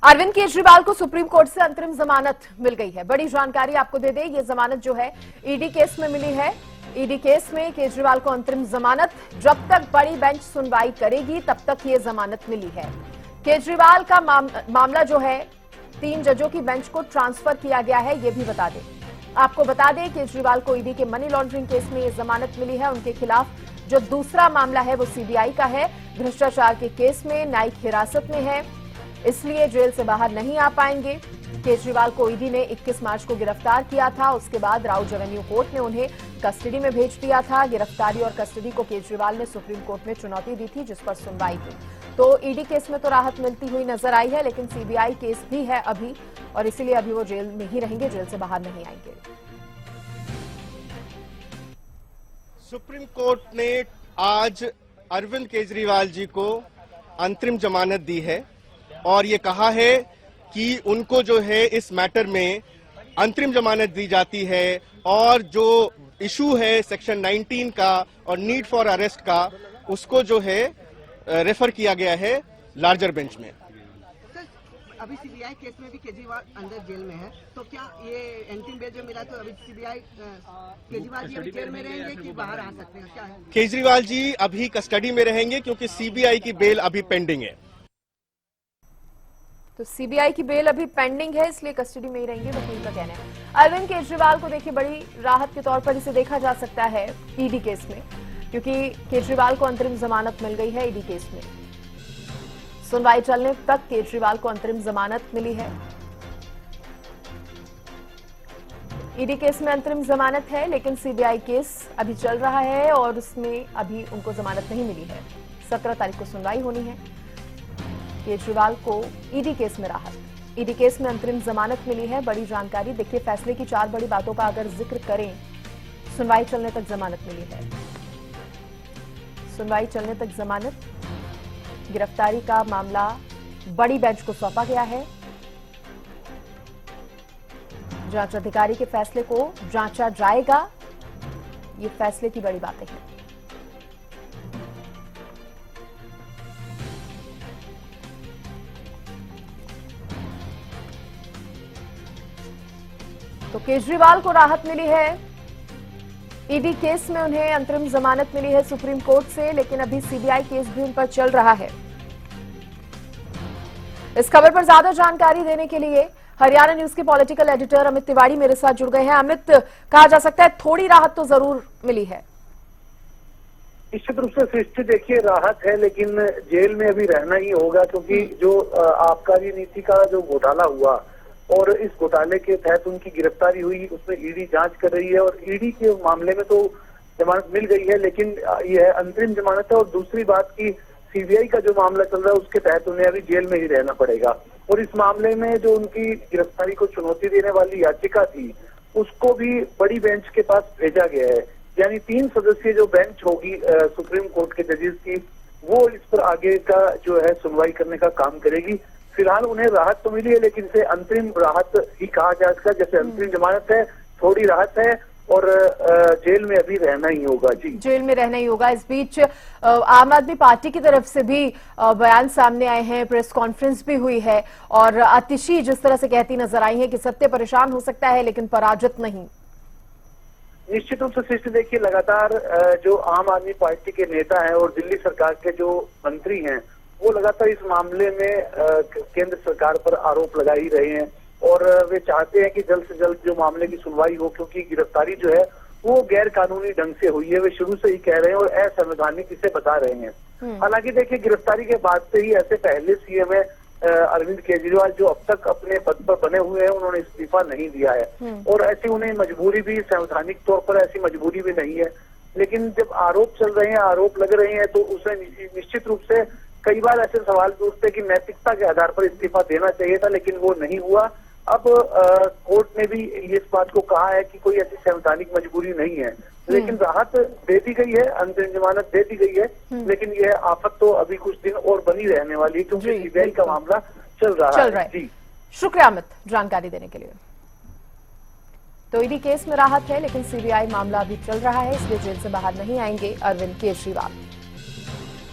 अरविंद केजरीवाल को supreme court से अंतरिम जमानत मिल गई है। बड़ी जानकारी आपको दे दें, ये जमानत जो है ईडी केस में मिली है। ईडी केस में केजरीवाल को अंतरिम जमानत, जब तक बड़ी बेंच सुनवाई करेगी तब तक ये जमानत मिली है। केजरीवाल का मामला जो है 3 जजों की बेंच को ट्रांसफर किया गया है, ये भी बता दें। आपको बता दें केजरीवाल को ईडी के मनी लॉन्ड्रिंग केस में ये जमानत मिली है। उनके खिलाफ जो दूसरा मामला है वो सीबीआई का है। भ्रष्टाचार के केस में न्यायिक हिरासत में है, इसलिए जेल से बाहर नहीं आ पाएंगे। केजरीवाल को ईडी ने 21 मार्च को गिरफ्तार किया था। उसके बाद राउज एवेन्यू कोर्ट ने उन्हें कस्टडी में भेज दिया था। गिरफ्तारी और कस्टडी को केजरीवाल ने सुप्रीम कोर्ट में चुनौती दी थी, जिस पर सुनवाई हुई। तो ईडी केस में तो राहत मिलती हुई नजर आई है, लेकिन सीबीआई केस भी है अभी, और इसीलिए अभी वो जेल में ही रहेंगे, जेल से बाहर नहीं आएंगे। सुप्रीम कोर्ट ने आज अरविंद केजरीवाल जी को अंतरिम जमानत दी है और ये कहा है कि उनको जो है इस मैटर में अंतरिम जमानत दी जाती है, और जो इशू है सेक्शन 19 का और नीड फॉर अरेस्ट का, उसको जो है रेफर किया गया है लार्जर बेंच में। अभी सीबीआई केस में भी केजरीवाल अंदर जेल में है, तो क्या ये अंतिम बेल जो मिला तो अभी सीबीआई केजरीवाल जी अभी जेल में रहेंगे कि बाहर आ सकते हैं, क्या है? केजरीवाल जी अभी कस्टडी में रहेंगे क्योंकि सीबीआई की बेल अभी पेंडिंग है। तो सीबीआई की बेल अभी पेंडिंग है, इसलिए कस्टडी में ही रहेंगे, वकील का कहना है। अरविंद केजरीवाल को देखिए बड़ी राहत के तौर पर इसे देखा जा सकता है ईडी केस में, क्योंकि केजरीवाल को अंतरिम जमानत मिल गई है। ईडी केस में सुनवाई चलने तक केजरीवाल को अंतरिम जमानत मिली है। ईडी केस में अंतरिम जमानत है, लेकिन सीबीआई केस अभी चल रहा है और उसमें अभी उनको जमानत नहीं मिली है। 17 तारीख को सुनवाई होनी है। केजरीवाल को ईडी केस में राहत, ईडी केस में अंतरिम जमानत मिली है। बड़ी जानकारी देखिए, फैसले की 4 बड़ी बातों का अगर जिक्र करें, सुनवाई चलने तक जमानत मिली है। सुनवाई चलने तक जमानत, गिरफ्तारी का मामला बड़ी बेंच को सौंपा गया है। जांच अधिकारी के फैसले को जांचा जाएगा, ये फैसले की बड़ी बातें हैं। तो केजरीवाल को राहत मिली है। ईडी केस में उन्हें अंतरिम जमानत मिली है सुप्रीम कोर्ट से, लेकिन अभी सीबीआई केस भी उन पर चल रहा है। इस खबर पर ज्यादा जानकारी देने के लिए हरियाणा न्यूज के पॉलिटिकल एडिटर अमित तिवारी मेरे साथ जुड़ गए हैं। अमित, कहा जा सकता है थोड़ी राहत तो जरूर मिली है। निश्चित रूप से सृष्टि देखिए राहत है, लेकिन जेल में अभी रहना ही होगा, क्योंकि जो आबकारी नीति का जो घोटाला हुआ और इस घोटाले के तहत उनकी गिरफ्तारी हुई, उसमें ईडी जांच कर रही है और ईडी के मामले में तो जमानत मिल गई है, लेकिन यह अंतरिम जमानत है। और दूसरी बात की सीबीआई का जो मामला चल रहा है उसके तहत उन्हें अभी जेल में ही रहना पड़ेगा, और इस मामले में जो उनकी गिरफ्तारी को चुनौती देने वाली याचिका थी उसको भी बड़ी बेंच के पास भेजा गया है। यानी 3 सदस्यीय जो बेंच होगी सुप्रीम कोर्ट के जजेस की, वो इस पर आगे का जो है सुनवाई करने का काम करेगी। फिलहाल उन्हें राहत तो मिली है, लेकिन इसे अंतरिम राहत ही कहा जा सकता है। जैसे अंतरिम जमानत है, थोड़ी राहत है, और जेल में अभी रहना ही होगा। जी, जेल में रहना ही होगा। इस बीच आम आदमी पार्टी की तरफ से भी बयान सामने आए हैं, प्रेस कॉन्फ्रेंस भी हुई है, और आतिशी जिस तरह से कहती नजर आई है कि सत्य परेशान हो सकता है लेकिन पराजित नहीं। निश्चित रूप से सृष्टि देखिए, लगातार जो आम आदमी पार्टी के नेता हैं और दिल्ली सरकार के जो मंत्री हैं, वो लगातार इस मामले में केंद्र सरकार पर आरोप लगा ही रहे हैं, और वे चाहते हैं कि जल्द से जल्द जो मामले की सुनवाई हो, क्योंकि गिरफ्तारी जो है वो गैर कानूनी ढंग से हुई है। वे शुरू से ही कह रहे हैं और असंवैधानिक इसे बता रहे हैं। हालांकि देखिए, गिरफ्तारी के बाद से ही ऐसे पहले सीएम है अरविंद केजरीवाल, जो अब तक अपने पद पर बने हुए हैं, उन्होंने इस्तीफा नहीं दिया है, और ऐसी उन्हें मजबूरी भी, संवैधानिक तौर पर ऐसी मजबूरी भी नहीं है। लेकिन जब आरोप चल रहे हैं, आरोप लग रहे हैं, तो उसे निश्चित रूप से कई बार ऐसे सवाल भी उठते कि नैतिकता के आधार पर इस्तीफा देना चाहिए था, लेकिन वो नहीं हुआ। अब कोर्ट ने भी इस बात को कहा है कि कोई ऐसी संवैधानिक मजबूरी नहीं है, लेकिन राहत दे दी गई है, अंतरिम जमानत दे दी गई है, लेकिन यह आफत तो अभी कुछ दिन और बनी रहने वाली है, क्योंकि सीबीआई का मामला चल रहा है। जी, शुक्रिया अमित जानकारी देने के लिए। तो ईडी केस में राहत है, लेकिन सीबीआई मामला अभी चल रहा है, इसलिए जेल से बाहर नहीं आएंगे अरविंद केजरीवाल।